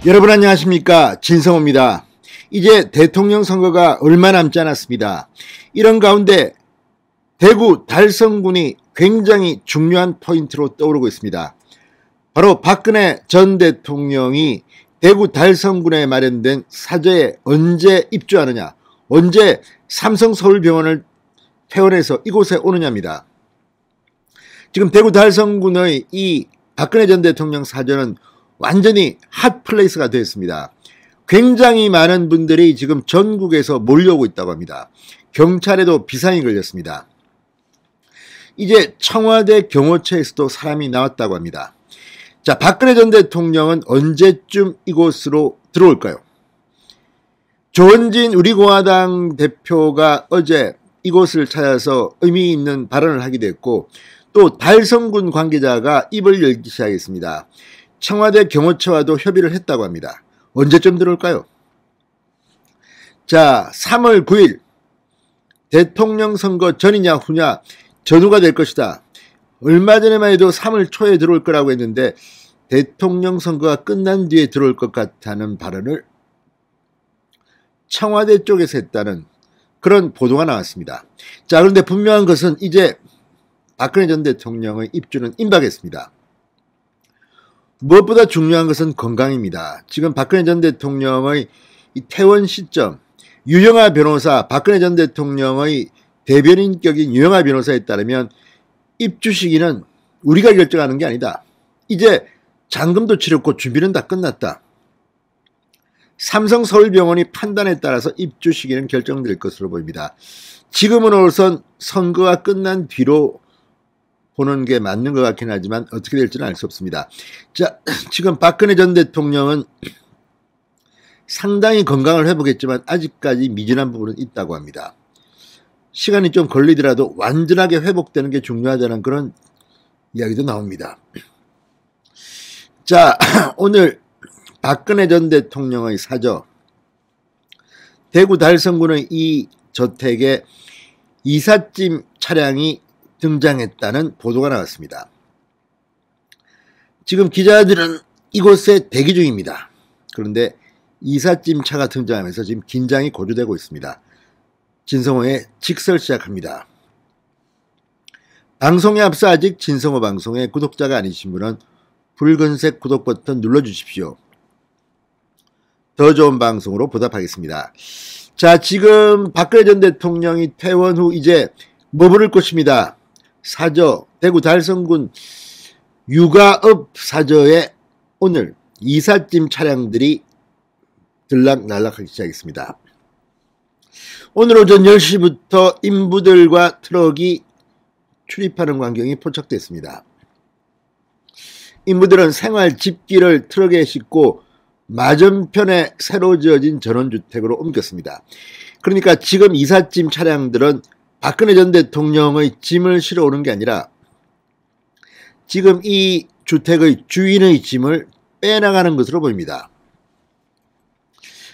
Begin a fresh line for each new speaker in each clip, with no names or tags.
여러분 안녕하십니까, 진성호입니다. 이제 대통령 선거가 얼마 남지 않았습니다. 이런 가운데 대구 달성군이 굉장히 중요한 포인트로 떠오르고 있습니다. 바로 박근혜 전 대통령이 대구 달성군에 마련된 사저에 언제 입주하느냐, 언제 삼성서울병원을 퇴원해서 이곳에 오느냐입니다. 지금 대구 달성군의 이 박근혜 전 대통령 사저는 완전히 핫플레이스가 되었습니다. 굉장히 많은 분들이 지금 전국에서 몰려오고 있다고 합니다. 경찰에도 비상이 걸렸습니다. 이제 청와대 경호처에서도 사람이 나왔다고 합니다. 자, 박근혜 전 대통령은 언제쯤 이곳으로 들어올까요? 조원진 우리공화당 대표가 어제 이곳을 찾아서 의미 있는 발언을 하기도 했고, 또 달성군 관계자가 입을 열기 시작했습니다. 청와대 경호처와도 협의를 했다고 합니다. 언제쯤 들어올까요? 자, 3월 9일 대통령 선거 전이냐 후냐 전후가 될 것이다. 얼마 전에만 해도 3월 초에 들어올 거라고 했는데 대통령 선거가 끝난 뒤에 들어올 것 같다는 발언을 청와대 쪽에서 했다는 그런 보도가 나왔습니다. 자, 그런데 분명한 것은 이제 박근혜 전 대통령의 입주는 임박했습니다. 무엇보다 중요한 것은 건강입니다. 지금 박근혜 전 대통령의 이 퇴원 시점, 유영하 변호사, 박근혜 전 대통령의 대변인격인 유영하 변호사에 따르면 입주 시기는 우리가 결정하는 게 아니다. 이제 잔금도 치렀고 준비는 다 끝났다. 삼성서울병원이 판단에 따라서 입주 시기는 결정될 것으로 보입니다. 지금은 우선 선거가 끝난 뒤로 보는 게 맞는 것 같긴 하지만 어떻게 될지는 알 수 없습니다. 자, 지금 박근혜 전 대통령은 상당히 건강을 회복했지만 아직까지 미진한 부분은 있다고 합니다. 시간이 좀 걸리더라도 완전하게 회복되는 게 중요하다는 그런 이야기도 나옵니다. 자, 오늘 박근혜 전 대통령의 사저, 대구 달성군의 이 저택에 이삿짐 차량이 등장했다는 보도가 나왔습니다. 지금 기자들은 이곳에 대기 중입니다. 그런데 이삿짐 차가 등장하면서 지금 긴장이 고조되고 있습니다. 진성호의 직설 시작합니다. 방송에 앞서 아직 진성호 방송의 구독자가 아니신 분은 붉은색 구독 버튼 눌러주십시오. 더 좋은 방송으로 보답하겠습니다. 자, 지금 박근혜 전 대통령이 퇴원 후 이제 머무를 곳입니다. 사저, 대구 달성군 육아읍 사저에 오늘 이삿짐 차량들이 들락날락하기 시작했습니다. 오늘 오전 10시부터 인부들과 트럭이 출입하는 광경이 포착됐습니다. 인부들은 생활 집기를 트럭에 싣고 맞은편에 새로 지어진 전원주택으로 옮겼습니다. 그러니까 지금 이삿짐 차량들은 박근혜 전 대통령의 짐을 실어 오는 게 아니라 지금 이 주택의 주인의 짐을 빼나가는 것으로 보입니다.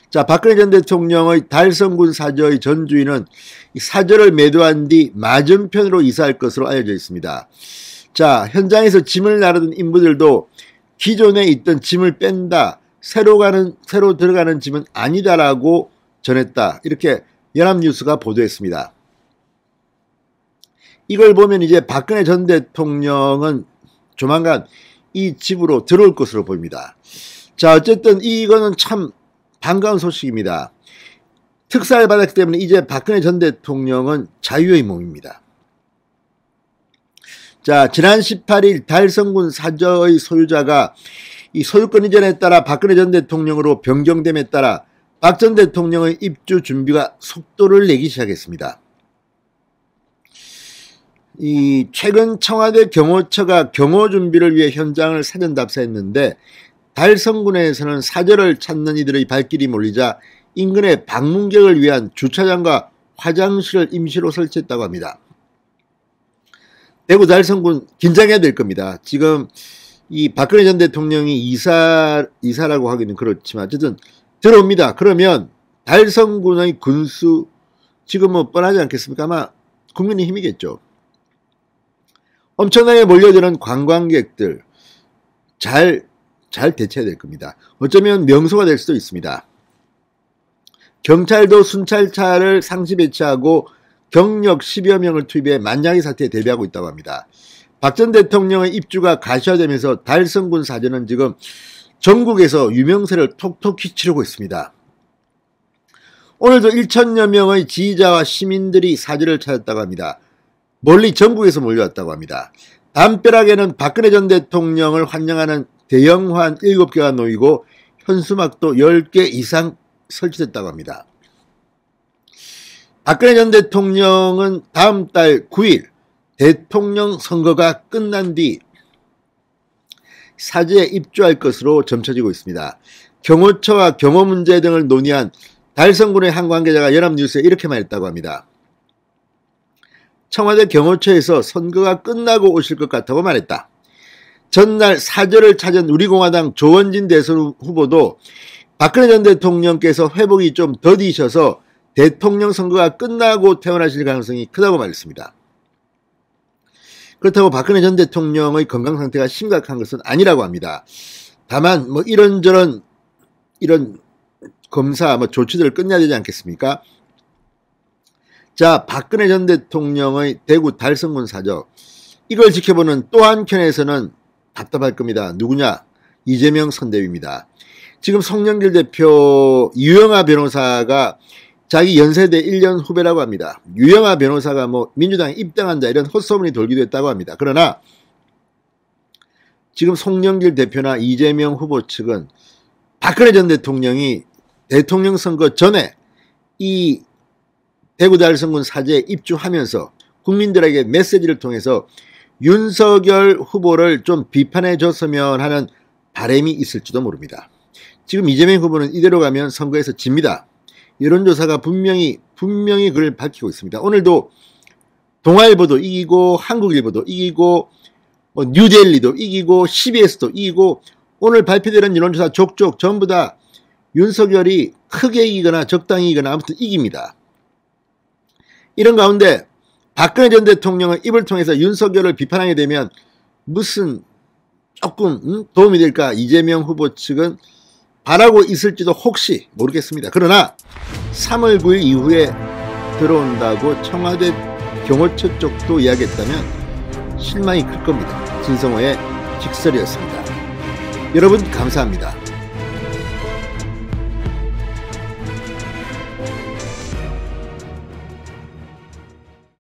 자, 박근혜 전 대통령의 달성군 사저의 전 주인은 이 사저를 매도한 뒤 맞은편으로 이사할 것으로 알려져 있습니다. 자, 현장에서 짐을 나르던 인부들도 기존에 있던 짐을 뺀다, 새로 들어가는 짐은 아니다라고 전했다. 이렇게 연합뉴스가 보도했습니다. 이걸 보면 이제 박근혜 전 대통령은 조만간 이 집으로 들어올 것으로 보입니다. 자, 어쨌든 이거는 참 반가운 소식입니다. 특사를 받았기 때문에 이제 박근혜 전 대통령은 자유의 몸입니다. 자, 지난 18일 달성군 사저의 소유자가 이 소유권 이전에 따라 박근혜 전 대통령으로 변경됨에 따라 박 전 대통령의 입주 준비가 속도를 내기 시작했습니다. 최근 청와대 경호처가 경호 준비를 위해 현장을 사전 답사했는데 달성군에서는 사저를 찾는 이들의 발길이 몰리자 인근에 방문객을 위한 주차장과 화장실을 임시로 설치했다고 합니다. 대구 달성군 긴장해야 될 겁니다. 지금 이 박근혜 전 대통령이 이사라고 하기는 그렇지만 어쨌든 들어옵니다. 그러면 달성군의 군수 지금 뭐 뻔하지 않겠습니까? 아마 국민의힘이겠죠. 엄청나게 몰려드는 관광객들, 잘 잘 대처해야 될 겁니다. 어쩌면 명소가 될 수도 있습니다. 경찰도 순찰차를 상시 배치하고 경력 10여 명을 투입해 만약의 사태에 대비하고 있다고 합니다. 박 전 대통령의 입주가 가시화되면서 달성군 사저는 지금 전국에서 유명세를 톡톡히 치르고 있습니다. 오늘도 1,000여 명의 지지자와 시민들이 사저를 찾았다고 합니다. 멀리 전국에서 몰려왔다고 합니다. 담벼락에는 박근혜 전 대통령을 환영하는 대형환 7개가 놓이고 현수막도 10개 이상 설치됐다고 합니다. 박근혜 전 대통령은 다음 달 9일 대통령 선거가 끝난 뒤 사저에 입주할 것으로 점쳐지고 있습니다. 경호처와 경호 문제 등을 논의한 달성군의 한 관계자가 연합뉴스에 이렇게 말했다고 합니다. 청와대 경호처에서 선거가 끝나고 오실 것 같다고 말했다. 전날 사저를 찾은 우리공화당 조원진 대선 후보도 박근혜 전 대통령께서 회복이 좀 더디셔서 대통령 선거가 끝나고 퇴원하실 가능성이 크다고 말했습니다. 그렇다고 박근혜 전 대통령의 건강 상태가 심각한 것은 아니라고 합니다. 다만 이런저런 이런 검사 조치들을 끝내야 되지 않겠습니까? 자, 박근혜 전 대통령의 대구 달성군 사저, 이걸 지켜보는 또 한켠에서는 답답할 겁니다. 누구냐? 이재명 선대위입니다. 지금 송영길 대표 유영하 변호사가 자기 연세대 1년 후배라고 합니다. 유영하 변호사가 민주당에 입당한다 이런 헛소문이 돌기도 했다고 합니다. 그러나 지금 송영길 대표나 이재명 후보 측은 박근혜 전 대통령이 대통령 선거 전에 이 대구 달성군 사저에 입주하면서 국민들에게 메시지를 통해서 윤석열 후보를 좀 비판해 줬으면 하는 바람이 있을지도 모릅니다. 지금 이재명 후보는 이대로 가면 선거에서 집니다. 여론조사가 분명히 그걸 밝히고 있습니다. 오늘도 동아일보도 이기고 한국일보도 이기고 뉴델리도 이기고 CBS도 이기고 오늘 발표되는 여론조사 족족 전부 다 윤석열이 크게 이기거나 적당히 이기거나 아무튼 이깁니다. 이런 가운데 박근혜 전 대통령은 입을 통해서 윤석열을 비판하게 되면 무슨 조금 도움이 될까 이재명 후보 측은 바라고 있을지도 혹시 모르겠습니다. 그러나 3월 9일 이후에 들어온다고 청와대 경호처 쪽도 이야기했다면 실망이 클 겁니다. 진성호의 직설이었습니다. 여러분 감사합니다.